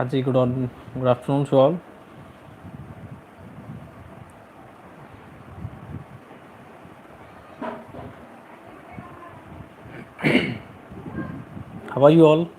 Haji, good afternoon to all. How are you all?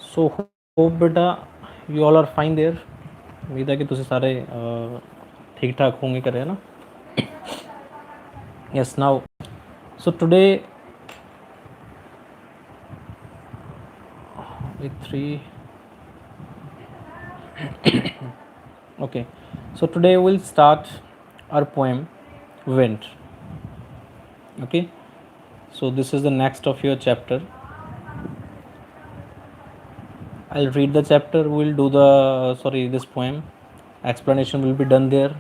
So hope beta you all are fine there. उम्मीद है कि तुझे सारे ठीक ठाक होंगे करे ना. Yes, now so today with three. Okay, so today we'll start our poem Wind. Okay, so this is the next of your chapter. I'll read the chapter. We'll do this poem. Explanation will be done there,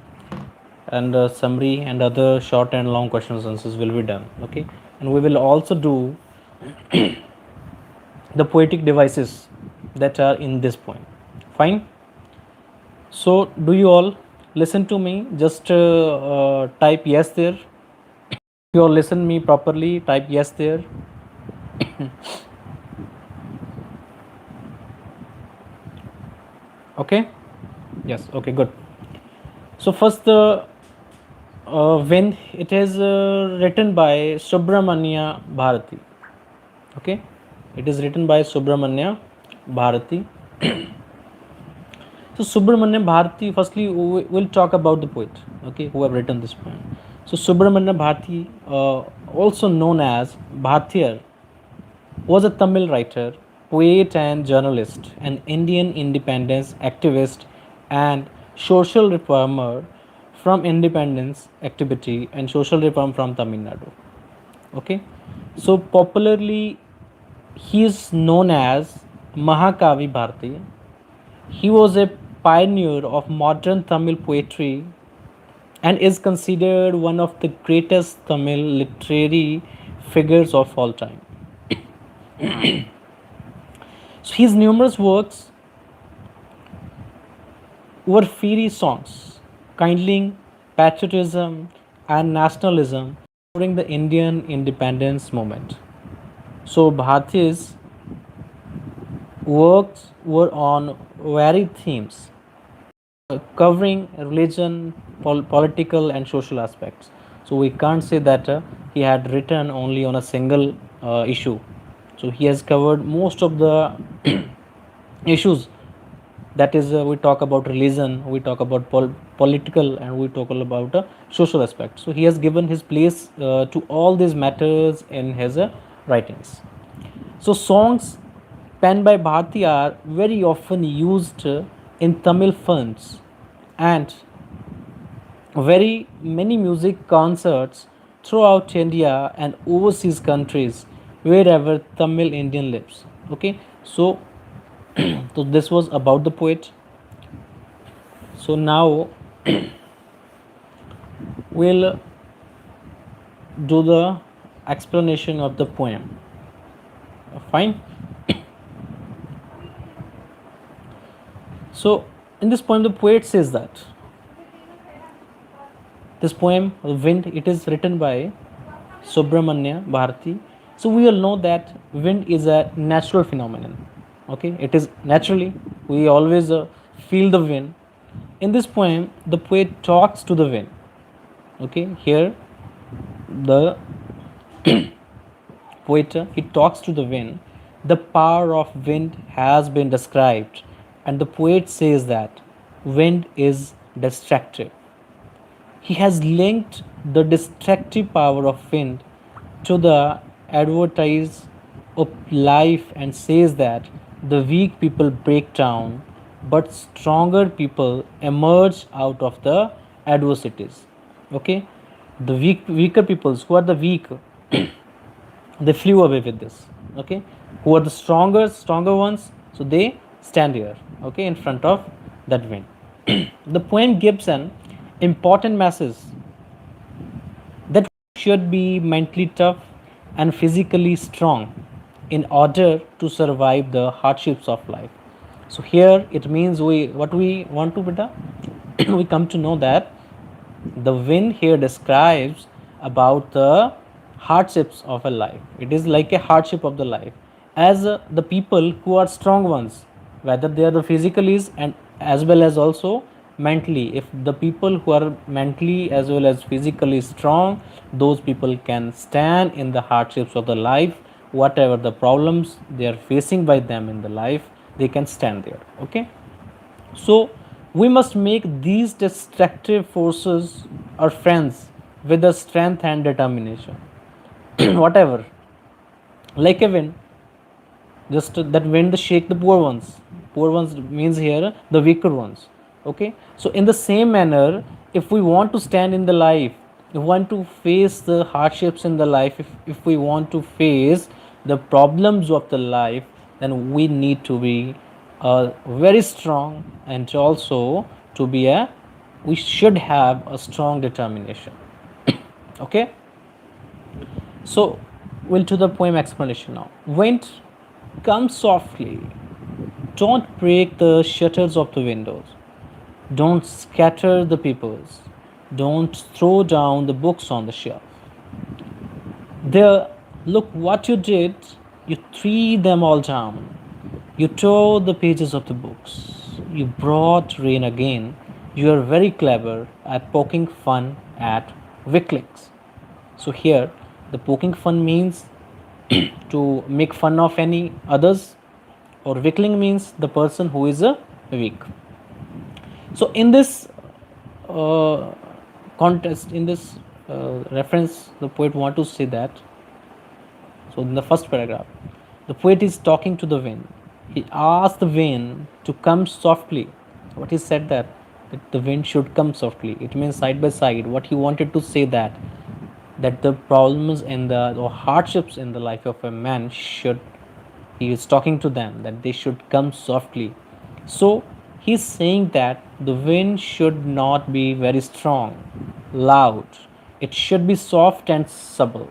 and summary and other short and long questions and answers will be done. Okay, and we will also do the poetic devices that are in this poem. Fine. So, do you all listen to me? Just type yes there. If you all listen me properly, type yes there. Okay. Yes. Okay. Good. So first the when it is written by Subramanya Bharati. Okay, it is written by Subramanya Bharati. So Subramanya Bharati, firstly we'll talk about the poet, okay, who have written this poem. So Subramanya Bharati, also known as Bhartiyar, was a Tamil writer, poet and journalist, an Indian independence activist and social reformer from independence activity and social reform from Tamil Nadu. Okay, so popularly he is known as Mahakavi Bharati. He was a pioneer of modern Tamil poetry and is considered one of the greatest Tamil literary figures of all time. So his numerous works were fiery songs, kindling patriotism and nationalism during the Indian independence movement. So Bharati's works were on varied themes, covering religion, political and social aspects. So we can't say that he had written only on a single issue. So he has covered most of the issues. That is, we talk about religion, we talk about political, and we talk about social aspects. So he has given his place to all these matters in his writings. So songs penned by Bharati are very often used in Tamil films and very many music concerts throughout India and overseas countries wherever Tamil Indian lives. Okay, so so this was about the poet. So now we'll do the explanation of the poem. Fine. So in this poem the poet says that this poem Wind, it is written by Subramanya Bharati. So we all know that wind is a natural phenomenon. Okay, it is naturally, we always feel the wind. In this poem the poet talks to the wind. Okay, here the poet he talks to the wind. The power of wind has been described, and the poet says that wind is destructive. He has linked the destructive power of wind to the advertise of life and says that the weak people break down, but stronger people emerge out of the adversities. Okay, the weaker peoples, who are the weak, they flew away with this. Okay, who are the stronger ones, so they stand here, okay, in front of that wind. The poem gives an important message that should be mentally tough and physically strong in order to survive the hardships of life. So here it means what we want to beta we come to know that the wind here describes about the hardships of a life. It is like a hardship of the life. As the people who are strong ones, whether they are the physically and as well as also mentally. If the people who are mentally as well as physically strong, those people can stand in the hardships of the life, whatever the problems they are facing by them in the life, they can stand there. Okay. So we must make these destructive forces our friends with the strength and determination. Whatever, like a wind, just that wind shake the poor ones. Poor ones means here the weaker ones. Okay. So in the same manner, if we want to stand in the life, if we want to face the hardships in the life, if we want to face the problems of the life, then we need to be very strong, and also to be a we should have a strong determination. Okay. So we'll to the poem explanation now. Wind, come softly. Don't break the shutters of the windows. Don't scatter the papers. Don't throw down the books on the shelf. There, look what you did. You threw them all down. You tore the pages of the books. You brought rain again. You are very clever at poking fun at weaklings. So here, the poking fun means to make fun of any others, or weakling means the person who is a weak. So in this uh, contest, in this reference, the poet want to say that. So in the first paragraph, the poet is talking to the wind. He asked the wind to come softly. What he said that the wind should come softly. It means side by side. What he wanted to say that the problems in the or hardships in the life of a man should, he is talking to them that they should come softly. So he's saying that the wind should not be very strong, loud. It should be soft and subtle.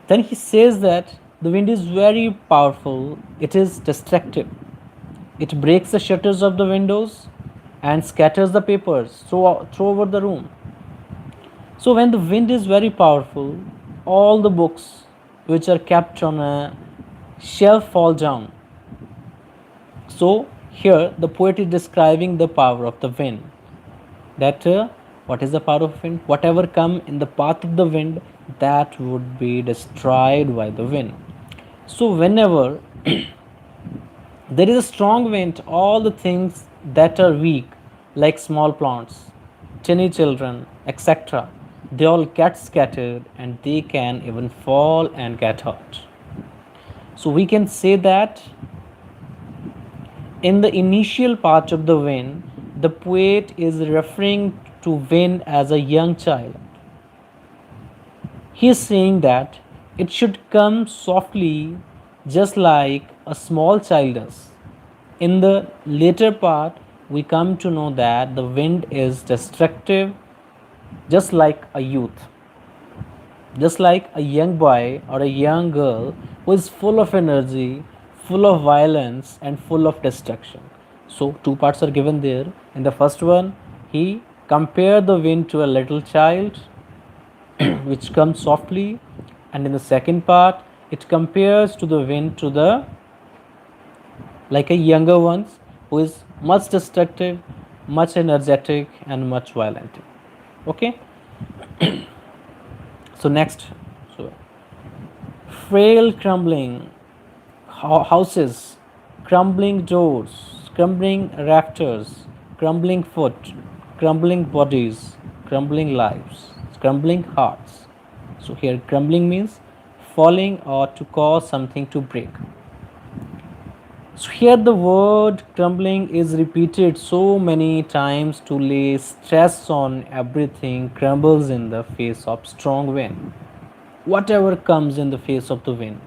Then he says that the wind is very powerful, it is destructive. It breaks the shutters of the windows and scatters the papers throw over the room. So when the wind is very powerful, all the books which are kept on a shelf fall down. So here the poet is describing the power of the wind. That what is the power of wind? Whatever come in the path of the wind, that would be destroyed by the wind. So whenever there is a strong wind, all the things that are weak, like small plants, tiny children, etc., they all get scattered and they can even fall and get hurt. So we can say that in the initial part of the wind, the poet is referring to wind as a young child. He is saying that it should come softly, just like a small child does. In the later part, we come to know that the wind is destructive, just like a youth, just like a young boy or a young girl who is full of energy, full of violence, and full of destruction. So, two parts are given there. In the first one, he compared the wind to a little child which comes softly, and in the second part, it compares to the wind to the like a younger ones who is much destructive, much energetic, and much violent. Okay. So next, so frail crumbling houses, crumbling doors, crumbling rafters, crumbling foot, crumbling bodies, crumbling lives, crumbling hearts. So here crumbling means falling or to cause something to break. So here the word crumbling is repeated so many times to lay stress on everything crumbles in the face of strong wind. Whatever comes in the face of the wind,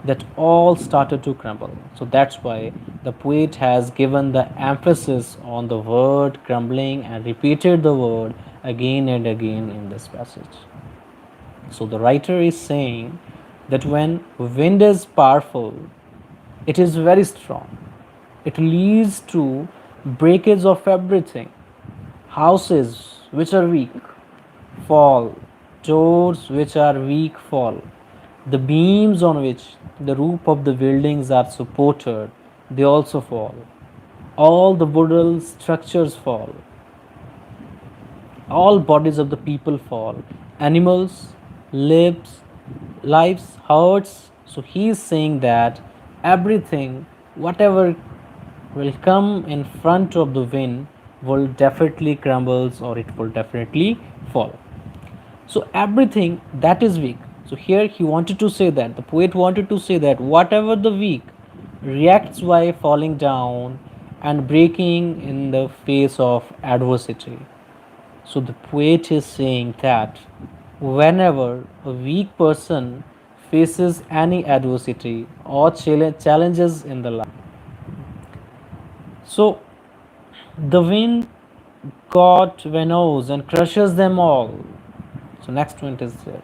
that all started to crumble. So that's why the poet has given the emphasis on the word crumbling and repeated the word again and again in this passage. So the writer is saying that when wind is powerful, it is very strong. It leads to breakage of everything. Houses which are weak fall, Doors which are weak fall. The beams on which the roof of the buildings are supported, they also fall. All the wooden structures fall. All bodies of the people fall. Animals, lives, lives, hearts. So he is saying that everything, whatever will come in front of the wind, will definitely crumbles or it will definitely fall. So everything that is weak. So here he wanted to say that the poet wanted to say that whatever the weak reacts by falling down and breaking in the face of adversity. So the poet is saying that whenever a weak person faces any adversity or challenges in the life, so the wind got winnows and crushes them all. So next one is there.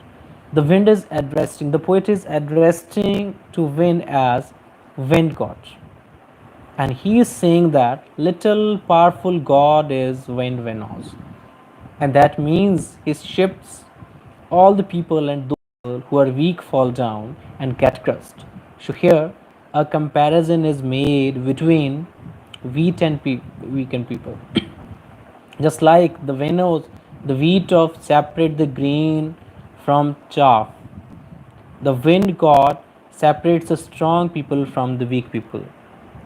The wind is addressing, the poet is addressing to wind as wind god. And he is saying that little powerful god is wind winnows. And that means he ships all the people and those who are weak fall down and get crushed. So here a comparison is made between weak and people. Just like the winnows, the wheat of separate the grain from chaff. The wind god separates the strong people from the weak people.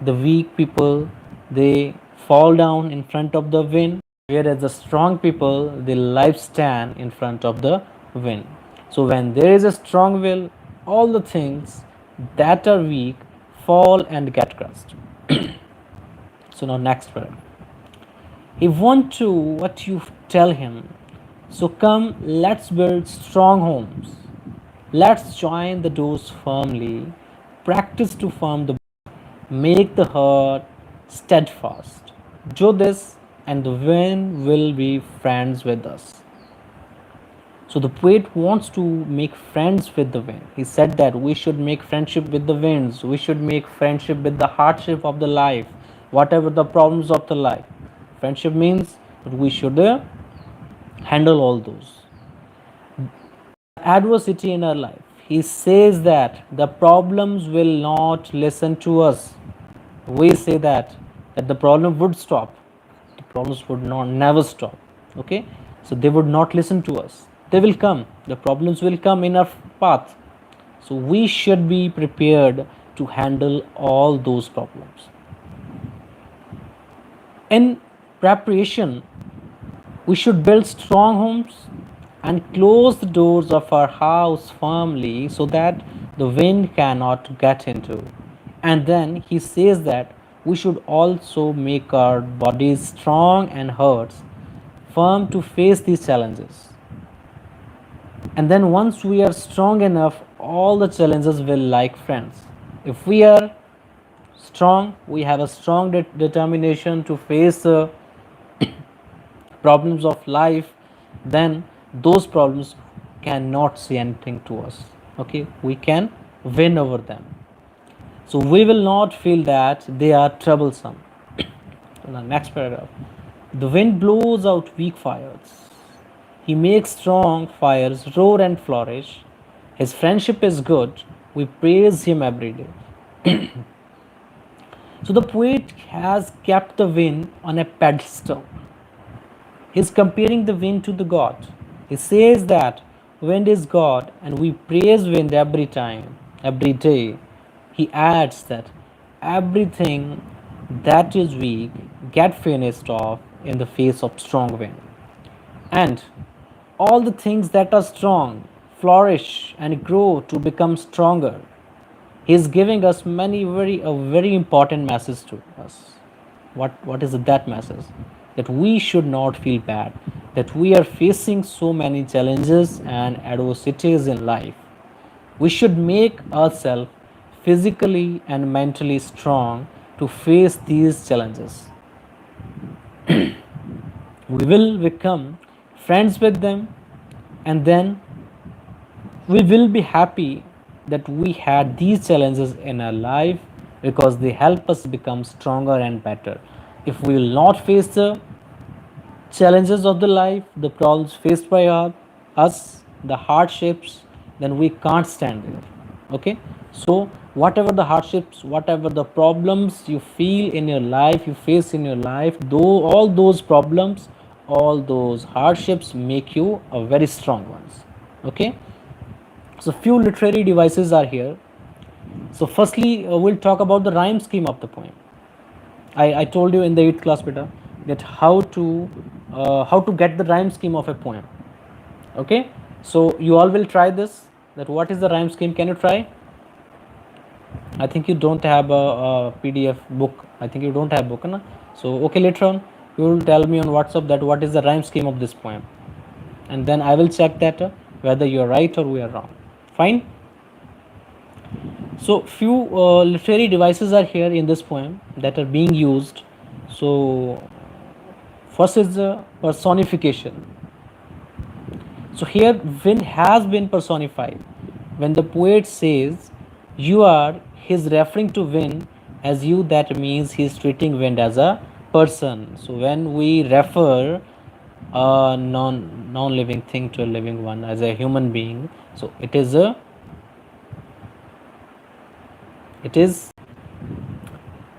The weak people, they fall down in front of the wind, whereas the strong people, they life stand in front of the wind. So when there is a strong will, all the things that are weak fall and get crushed. So now next paragraph. He want to what you tell him. So come, let's build strong homes. Let's join the doors firmly. Practice to form the make the heart steadfast. Do this, and the wind will be friends with us. So the poet wants to make friends with the wind. He said that we should make friendship with the winds. We should make friendship with the hardship of the life, whatever the problems of the life. Friendship means that we should handle all those adversity in our life. He says that the problems will not listen to us. We say that the problem would stop. The problems would not never stop. Okay, so they would not listen to us. They will come. The problems will come in our path. So we should be prepared to handle all those problems. In preparation, we should build strong homes and close the doors of our house firmly so that the wind cannot get into. And then he says that we should also make our bodies strong and hearts firm to face these challenges. And then once we are strong enough, all the challenges will like friends. If we are strong, we have a strong determination to face the problems of life, then those problems cannot say anything to us. Okay, we can win over them. So we will not feel that they are troublesome. The next paragraph. The wind blows out weak fires. He makes strong fires roar and flourish. His friendship is good. We praise him every day. So the poet has kept the wind on a pedestal. He's comparing the wind to the God. He says that wind is God and we praise wind every time, every day. He adds that everything that is weak get finished off in the face of strong wind. And all the things that are strong flourish and grow to become stronger. He is giving us a very important message to us. What is that message? That we should not feel bad, that we are facing so many challenges and adversities in life. We should make ourselves physically and mentally strong to face these challenges. We will become friends with them, and then we will be happy that we had these challenges in our life because they help us become stronger and better. If we will not face the challenges of the life, the problems faced by us, the hardships, then we can't stand it. Okay, so whatever the hardships, whatever the problems you feel in your life, you face in your life, though all those problems, all those hardships make you a very strong ones. Okay, so few literary devices are here. So firstly, we'll talk about the rhyme scheme of the poem. I told you in the 8th class beta that how to get the rhyme scheme of a poem. Okay, so you all will try this, that what is the rhyme scheme. Can you try? I think you don't have a PDF book. I think you don't have book, na? So okay, later on you will tell me on WhatsApp that what is the rhyme scheme of this poem, and then I will check that whether you are right or we are wrong. Fine. So few literary devices are here in this poem that are being used. So first is the personification. So here wind has been personified. When the poet says you are, he's referring to wind as you, that means he's treating wind as a person. So when we refer a non-living thing to a living one as a human being, so it is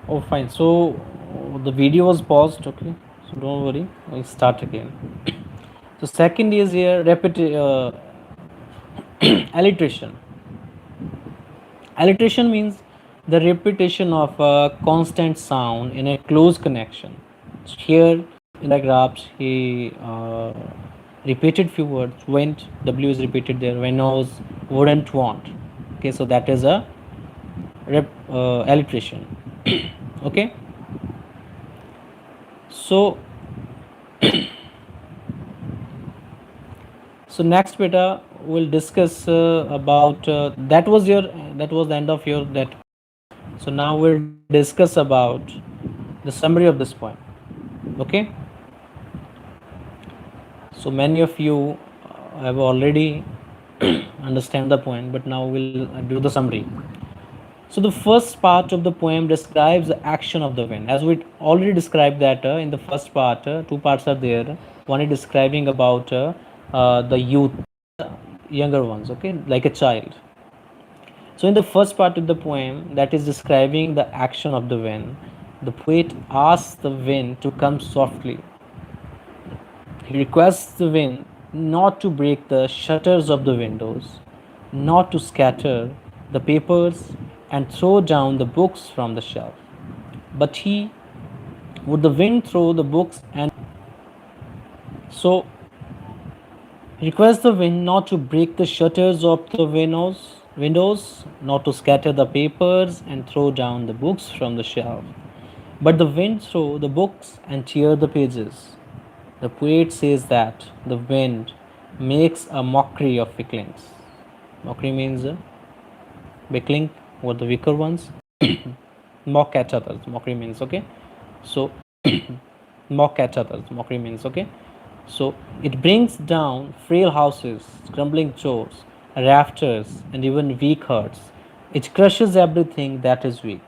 oh fine. So the video was paused. Okay, so don't worry, we'll start again. So second is here alliteration. Alliteration means the repetition of a constant sound in a close connection. So here in the graphs, he repeated few words. Went, W is repeated there. Venos, wouldn't, want. Okay, so that is a alliteration. Okay. So so next beta we'll discuss about that was the end of your that. So now we'll discuss about the summary of this poem. Okay, so many of you have already understand the poem, but now we'll do the summary. So the first part of the poem describes the action of the wind. As we already described that in the first part, two parts are there. One is describing about the youth, younger ones, okay, like a child. So in the first part of the poem that is describing the action of the wind, the poet asks the wind to come softly. He requests the wind not to break the shutters of the windows, not to scatter the papers and throw down the books from the shelf. But he would the wind throw the books, and so request the wind not to break the shutters of the windows, not to scatter the papers and throw down the books from the shelf. But the wind throw the books and tear the pages. The poet says that the wind makes a mockery of weaklings. Mockery means weakling, or the weaker ones. Mock at others. Mockery means, okay. So mock at others. Mockery means, okay. So it brings down frail houses, crumbling doors, rafters, and even weak hearts. It crushes everything that is weak.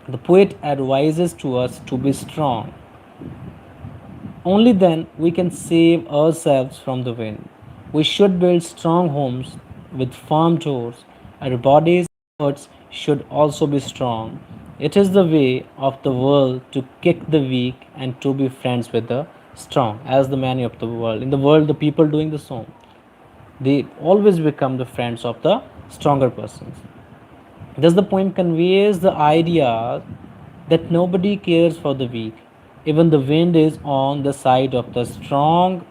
The poet advises to us to be strong. Only then we can save ourselves from the wind. We should build strong homes with firm doors. Our bodies and hearts should also be strong. It is the way of the world to kick the weak and to be friends with the strong, as the many of the world. In the world, the people doing the song, they always become the friends of the stronger persons. Thus, the poem conveys the idea that nobody cares for the weak. Even the wind is on the side of the strong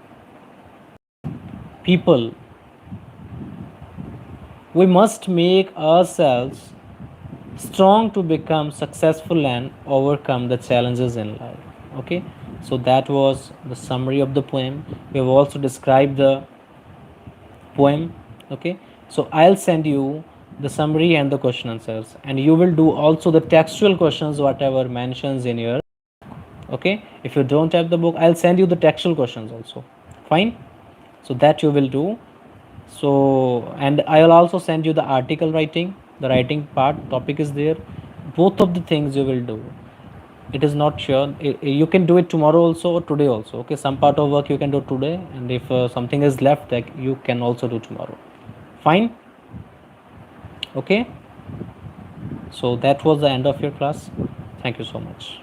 people. We must make ourselves strong to become successful and overcome the challenges in life. Okay, so that was the summary of the poem. We have also described the poem. Okay, so I'll send you the summary and the question answers, and you will do also the textual questions whatever mentions in your. Okay, if you don't have the book, I'll send you the textual questions also. Fine, so that you will do. So, and I'll also send you the article writing, the writing part topic is there. Both of the things you will do. it is not sure. You can do it tomorrow also or today also. Okay, some part of work you can do today, and if something is left, that you can also do tomorrow. Fine. Okay, so that was the end of your class. Thank you so much.